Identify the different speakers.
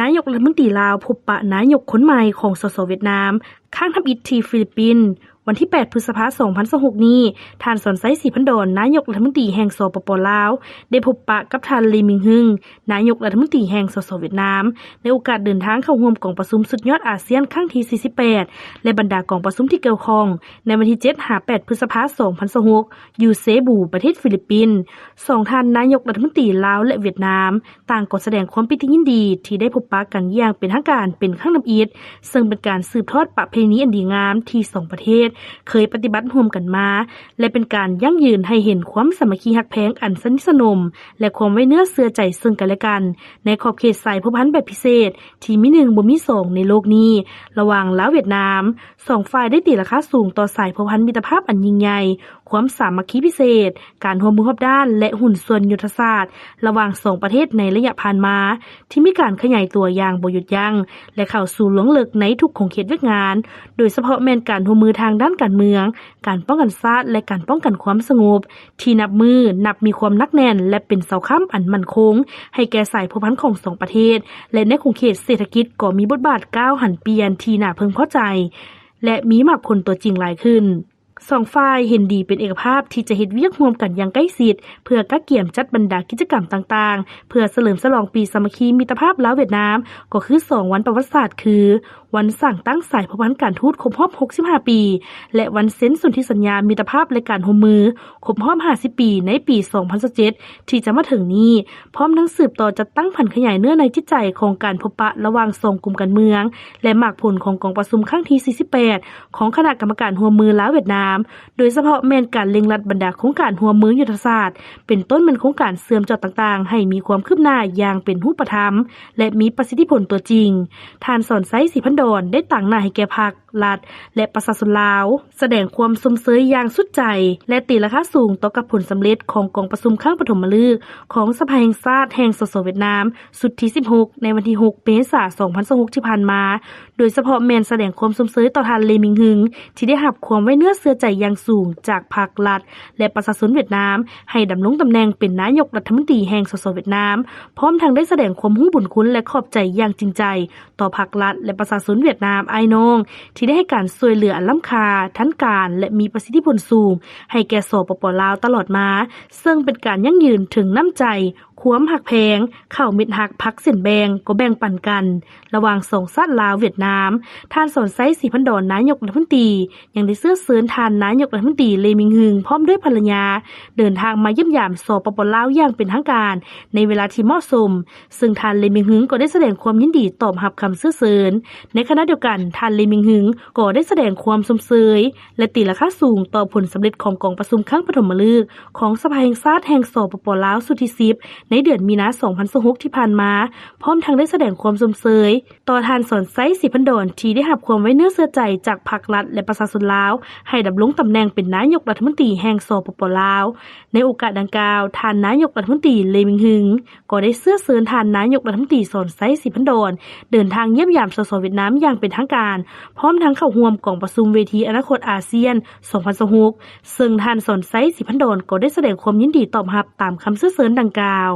Speaker 1: นายกรัฐมนตรีลาวพบปะนายกคนใหม่ของสสเวียดนามข้างทำอิฐที่ฟิลิปปินส์วันที่8พฤษภาคม2026นี้ท่านสอนไซศรีพันดรนายกรัฐมนตรีแห่งสปป.ลาวได้พบปะกับท่านลีมิงฮึงนายกรัฐมนตรีแห่งสสเวียดนามในโอกาสเดินทางเข้าร่วมกองประชุมสุดยอดอาเซียนครั้งที่48และบรรดากองประชุมที่เกี่ยวข้องในวันที่7-8พฤษภาคม2026อยู่เซบูประเทศฟิลิปปินส์2ท่านนายกรัฐมนตรีลาวและเวียดนามต่างก็แสดงความปิติยินดีที่ได้พบปะกันอย่างเป็นทางการเป็นครั้งนำอิฐซึ่งเป็นการสืบทอดประเพณีอันดีงามที่2ประเทศเคยปฏิบัติร่วมกันมาและเป็นการยั่งยืนให้เห็นความสามัคคีฮักแพงอันสนิทสนมและความไว้เนื้อเชื่อใจซึ่งกันและกันในขอบเขตสายพันธุ์แบบพิเศษที่มี1บ่มี2ในโลกนี้ระหว่างลาวเวียดนาม2ฝ่ายได้ตีราคาสูงต่อสายพันธุ์มิตรภาพอันยิ่งใหญ่ความสามัคคีพิเศษการร่วมมือรอบด้านและหุ้นส่วนยุทธศาสตร์ระหว่าง2ประเทศในระยะผ่านมาที่มีการขยายตัวอย่างบ่หยุดยั้งและเข้าสู่หลวงลึกในทุกของเขตเวียดงานโดยเฉพาะแม่นการร่วมมือทางด้านการเมืองการป้องกันชาติและการป้องกันความสงบที่นับมีความนักแน่นและเป็นเสาค้ำอันมั่นคงให้แก่สายพันธุ์ของ2ประเทศและในของเขตเศรษฐกิจก็มีบทบาทก้าวหันเปลี่ยนที่น่าพึงพอใจและมีมากคนตัวจริงหลายขึ้น2ฝ่ายเห็นดีเป็นเอกภาพที่จะเฮ็ดเวียกร่วมกันอย่างใกล้ชิดเพื่อกักเกี่ยมจัดบรรดากิจกรรมต่างๆเพื่อเฉลิมฉลองปีสามัคคีมิตรภาพลาวเวียดนามก็คือ2วันประวัติศาสตร์คือวันสร้างตั้งสายพันธุ์การทูตครบรอบ65ปีและวันเซ็นสนธิสัญญามิตรภาพและการร่วมมือครบรอบ50ปีในปี2027ที่จะมาถึงนี้พร้อมทั้งสืบต่อจัดตั้งพันขยายเนื้อในจิตใจของการพบปะระหว่าง2กลุ่มการเมืองและมากผลของกองประชุมครั้งที่48ของคณะกรรมการร่วมมือลาวเวียดนามโดยเฉพาะแม่นการเล็งรัดบรรดาโครงการร่วมมือยุทธศาสตร์เป็นต้นเป็นโครงการเสื่อมจอดต่างๆให้มีความคืบหน้าอย่างเป็นรูปธรรมและมีประสิทธิผลตัวจริงท่านสอนไซศรีพันดรได้ตั้งหน้าให้แก่พรรครัฐและประชาชนลาวแสดงความสมเสยอย่างสุดใจและตีราคาสูงต่อกับผลสำเร็จของกองประชุมครั้งปฐมฤกษ์ของสภาแห่งชาติแห่งสสเวียดนามสุดที่16ในวันที่6เมษายน2026ที่ผ่านมาโดยเฉพาะแม่นแสดงความสมเสยต่อท่านเลมิงฮึงที่ได้รับความไว้เนื้อเชื่อใจอย่างสูงจากพรรครัฐและประชาชนเวียดนามให้ดำรงตำแหน่งเป็นนายกรัฐมนตรีแห่งสสเวียดนามพร้อมทั้งได้แสดงความรู้บุญคุณและขอบใจอย่างจริงใจต่อพรรครัฐและประชาชนเวียดนามอ้ายน้องที่ได้ให้การช่วยเหลืออันล้ำค่าทันการและมีประสิทธิผลสูงให้แก่สปป.ลาวตลอดมาซึ่งเป็นการยั่งยืนถึงน้ำใจความหักแพงเข้ามิตรหักพักเส้นแบ่งก็แบ่งปันกันระหว่าง2ชาติลาวเวียดนามท่านสอนไซศรีพันดรนายกรัฐมนตรียังได้เชิญท่านนายกรัฐมนตรีเลมิงฮึงพร้อมด้วยภรรยาเดินทางมาเยี่ยมยามสปป.ลาวอย่างเป็นทางการในเวลาที่เหมาะสมซึ่งท่านเลมิงฮึงก็ได้แสดงความยินดีตอบรับคำเชิญในขณะเดียวกันท่านเลมิงฮึงก็ได้แสดงความสมเสยและตีราคาสูงต่อผลสำเร็จของกองประชุมครั้งปฐมฤกษ์ของสภาแห่งชาติแห่งสปป.ลาวสุดที่10ในเดือนมีนาคม2026ที่ผ่านมาพร้อมทั้งได้แสดงความสมเสยต่อท่านสอนไซศรีพันดรที่ได้รับความไว้เนื้อเชื่อใจจากพรรครัฐและประชาชนลาวให้ดำรงตำแหน่งเป็นนายกรัฐมนตรีแห่งสปป.ลาวในโอกาสดังกล่าวท่านนายกรัฐมนตรีเลมิงฮึงก็ได้เชิญท่านนายกรัฐมนตรีสอนไซศรีพันดรเดินทางเยี่ยมยามสสเวียดนามอย่างเป็นทางการพร้อมทั้งเข้าร่วมกองประชุมเวทีอนาคตอาเซียน2026ซึ่งท่านสอนไซศรีพันดรก็ได้แสดงความยินดีตอบรับตามคำเชิญดังกล่าว